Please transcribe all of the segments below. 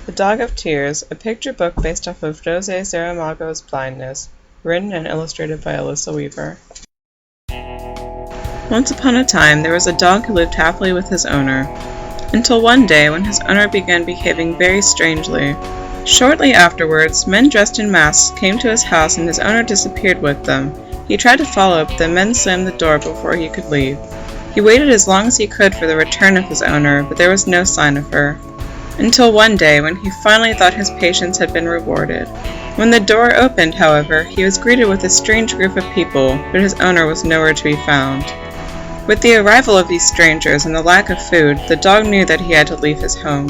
The Dog of Tears, a picture book based off of Jose Saramago's Blindness, written and illustrated by Alyssa Weaver. Once upon a time, there was a dog who lived happily with his owner, until one day when his owner began behaving very strangely. Shortly afterwards, men dressed in masks came to his house and his owner disappeared with them. He tried to follow, but the men slammed the door before he could leave. He waited as long as he could for the return of his owner, but there was no sign of her. Until one day when he finally thought his patience had been rewarded. When the door opened, however, he was greeted with a strange group of people, but his owner was nowhere to be found. With the arrival of these strangers and the lack of food, the dog knew that he had to leave his home.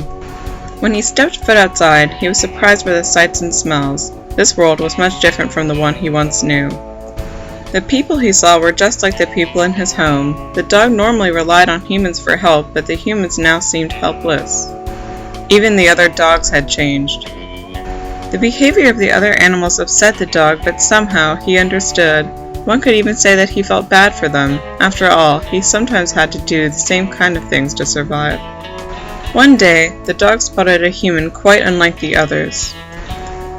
When he stepped foot outside, he was surprised by the sights and smells. This world was much different from the one he once knew. The people he saw were just like the people in his home. The dog normally relied on humans for help, but the humans now seemed helpless. Even the other dogs had changed. The behavior of the other animals upset the dog, but somehow he understood. One could even say that he felt bad for them. After all, he sometimes had to do the same kind of things to survive. One day, the dog spotted a human quite unlike the others.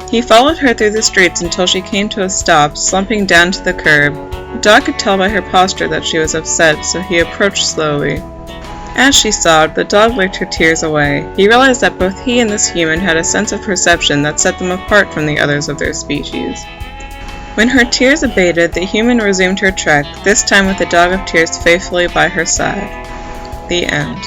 He followed her through the streets until she came to a stop, slumping down to the curb. The dog could tell by her posture that she was upset, so he approached slowly. As she sobbed, the dog licked her tears away. He realized that both he and this human had a sense of perception that set them apart from the others of their species. When her tears abated, the human resumed her trek, this time with the Dog of Tears faithfully by her side. The end.